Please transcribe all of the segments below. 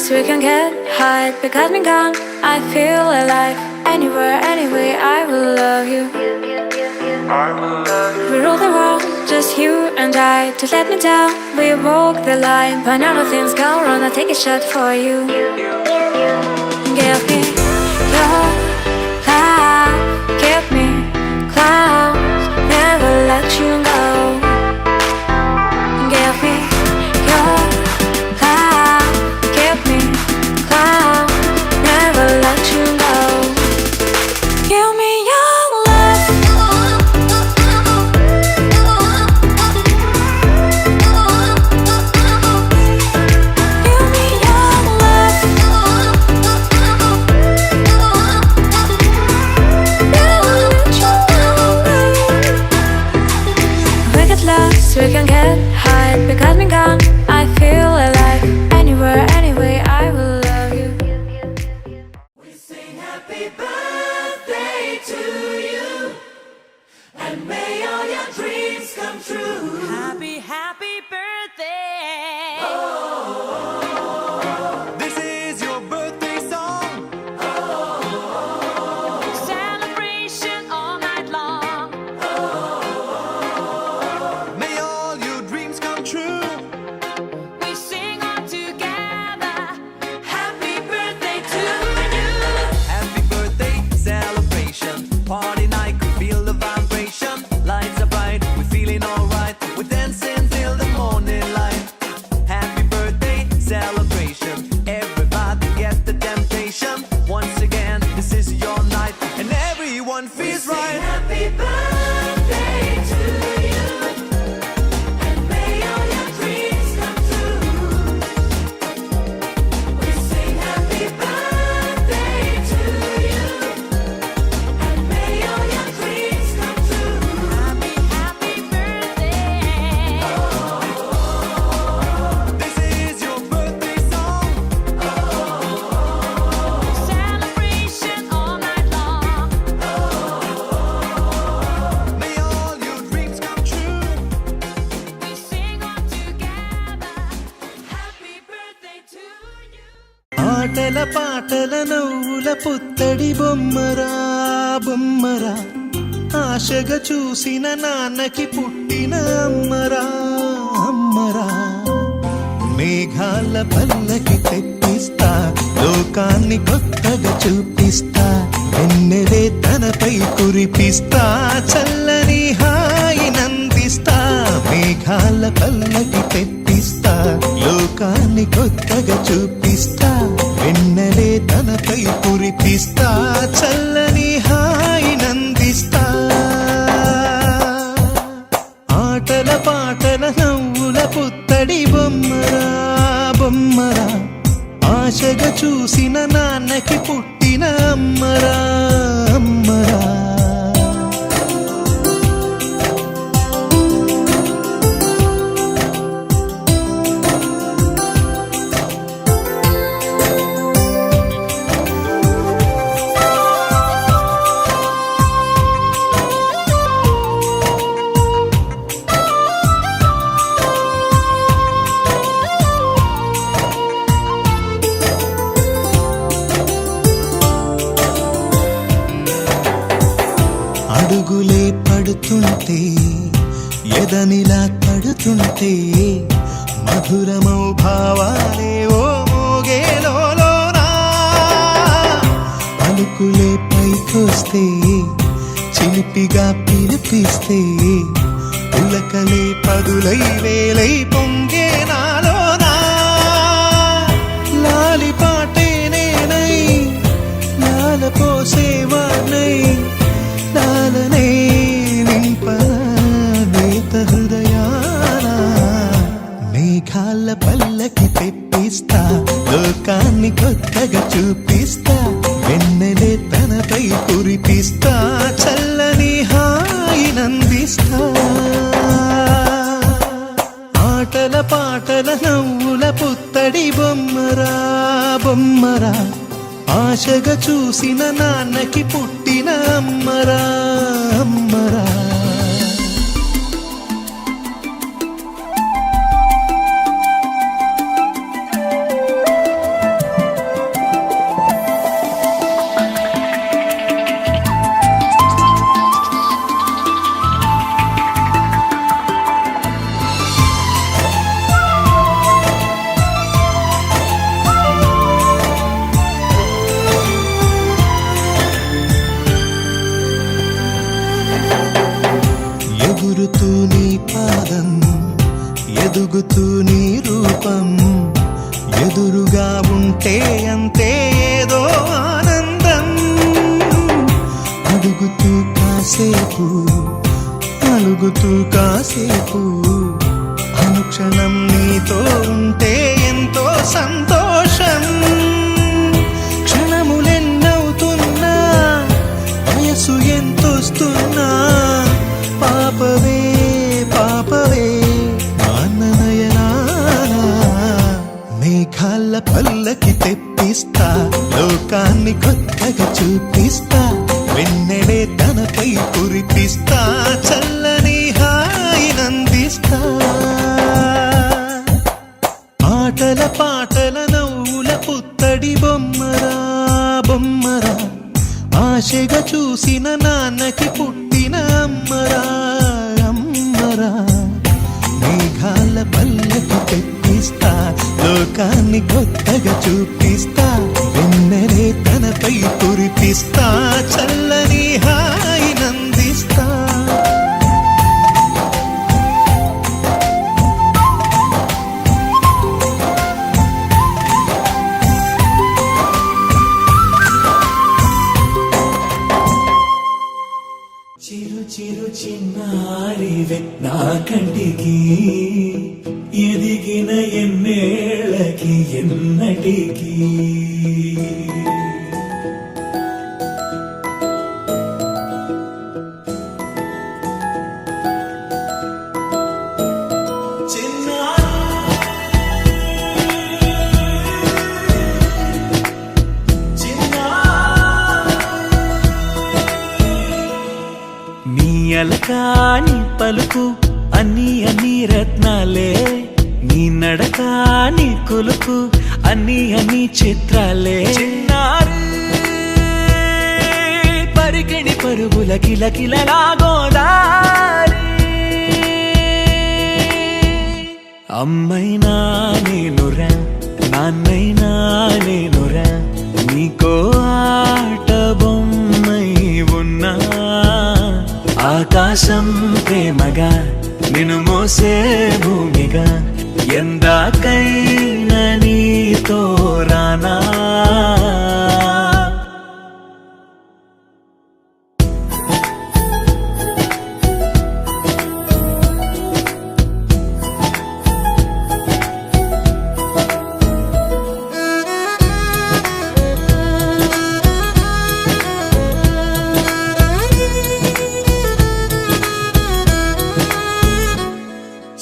lost, we can get high. Because me gone, I feel alive. Anywhere, anyway, I will love you. We rule the world, just you and I. To let me down, we walk the line. But now nothing's gone wrong, I'll take a shot for you. Give me your love, give me clouds, never let you go. Give me your love, give me clouds, never let you go. Give me your love. Give me your love. We get lost, we can get high. Because me gone, I feel alive. Anywhere, anyway, I will love you. We sing happy birthday to you, and may all your dreams come true. Happy, happy birthday. This is your birthday song. Celebration all night long. May all your dreams come true. We sing all together. Happy birthday to you. Happy birthday celebration. Party night, we feel the vibration. Lights are bright, we're feeling alright. We're dancing till the morning light. Happy birthday celebration. Everybody get the temptation. Once again, this is your night, and everyone feels right. Happy birthday to you, and may all your dreams come true. We sing happy birthday to you, and may all your dreams come true. Happy, happy birthday. This is your birthday song. Celebration all night long. May all your dreams come true. We sing all together. Happy birthday to you. ఆటల పాటల నవ్వుల పుత్తడి బొమ్మరా బొమ్మరా ఆశగా చూసిన నాన్నకి పుట్టిన అమ్మరా అమ్మరా మేఘాల పల్లకి తెప్పిస్తా లోకాన్ని కొత్తగా చూపిస్తా వెన్నెలే తనపై కురిపిస్తా చల్లని హాయి నందిస్తా మేఘాల పల్లకి తెప్పిస్తా లోకాన్ని కొత్తగా చూపిస్తా వెన్నెలే తనపై కురిపిస్తా చల్లని హాయి నందిస్తా ఆటల పాటల నవ్వుల పుత్తడి బొమ్మరా బొమ్మరా ఆశగా చూసిన నాన్నకి పుట్టిన అమ్మరా అమ్మరా అడుగులే పడుతుంటే ఎదనిలా తడుతుంటే మధురమౌ భావాలే ఓ మోగేలోనా పలుకులే పైకొస్తే చిలిపిగా పిలిపిస్తే పులకలే పదులై వేలై పొంగే నాలోనా లాలి పాటే నేనై లాల పోసేవానై లాలనే నింపనేత హృదయాన మేఘాల పల్లకి తెప్పిస్తా లోకాన్ని కొత్తగా చూపిస్తా వెన్నెలే తనపై కురిపిస్తా చల్లని హాయి నందిస్తా ఆటల పాటల నవ్వుల పుత్తడి బొమ్మరా బొమ్మరా ఆశగా చూసిన నాన్నకి పుట్టిన అమ్మరా అమ్మరా ఎగురుతూ నీ పాదం, ఎదుగుతూ నీ రూపం, ఎదురుగా ఉంటే అంతే ఏదో ఆనందం. అడుగుతూ కాసేపు, అలుగుతూ కాసేపు, అనుక్షణం నీతో ఉంటే ఎంతో సంతోషం. క్షణములెన్నవుతున్నా, వయసు ఎంతొస్తున్నా, పాపవే పాపవే నాన్ననయనానా. మేఘాల పల్లకి తెప్పిస్తా, లోకాన్ని కొత్తగా చూపిస్తా, వెన్నెలే తనపై కురిపిస్తా, చల్లని హాయినందిస్తా. ఆటల పాటల నవ్వుల పుత్తడి బొమ్మరా బొమ్మరా, ఆశగా చూసిన నాన్నకి పుట్టిన అమ్మరా అమ్మరా. మేఘాల పల్లకి తెప్పిస్తా, లోకాన్ని కొత్తగా చూపిస్తా, వెన్నెలే తనపై కురిపిస్తా, చల్లని హాయినందిస్తా. చిరు చిరు చిన్నారివే నా కంటికి, ఎదిగిన ఎన్నేళ్ళకి ఎన్నటికి. నీ అలకాని పలుకు అన్ని అన్ని రత్నాలే, నీ నడకాని కులుకు అన్ని అన్ని చిత్రాలే. చిన్నారి పరికిణి పరుగుల కిలకిలలా గోదారి, అమ్మైనా నేనురా నాన్నైనా నేనురా, నీకో ఆట బొమ్మై ఉన్నా. ఆకాశం ప్రేమగా నిన్ను మోసే భూమిగా, ఎందాకైనా నీతో రానా.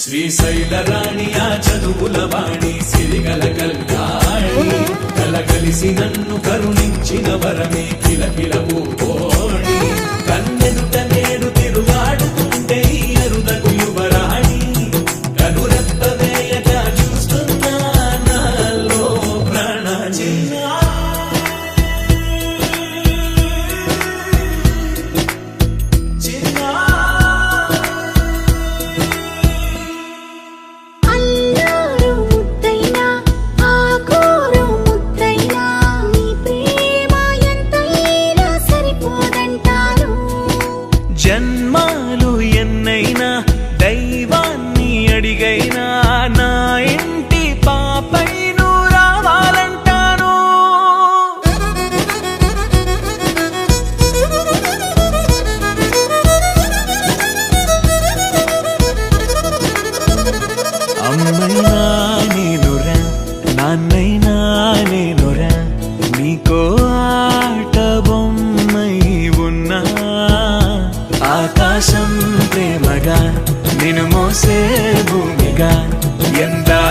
శ్రీశైల రాణి ఆ చదువుల వాణి, సిరిగల కల్యాణి, కలగలిసి నన్ను కరుణించిన వరమే కిలకిల పూకోణి. కన్నెదుట నేడు తిరుగాడుతుంటే ఈ అరుదకు యువరాణి, కనురెప్ప వేయక చూస్తున్నా నాలో ప్రాణ. అల్లారు ముద్దైనా, ఆకూరు ముద్దైనా, నీ ప్రేమ ఎంతైనా సరిపోదంటారు. జన్మాలు ఎన్నైనా, దైవాన్ని అడిగైనా, నా ఇంటి పాపై నువ్వు రావాలంటాను. అమ్మైనా నేనురా నాన్నైనా నేనురా, నీకో ఆట బొమ్మై ఉన్నా. ఆకాశం ప్రేమగా నిన్ను మోసే భూమిగా, ఎందా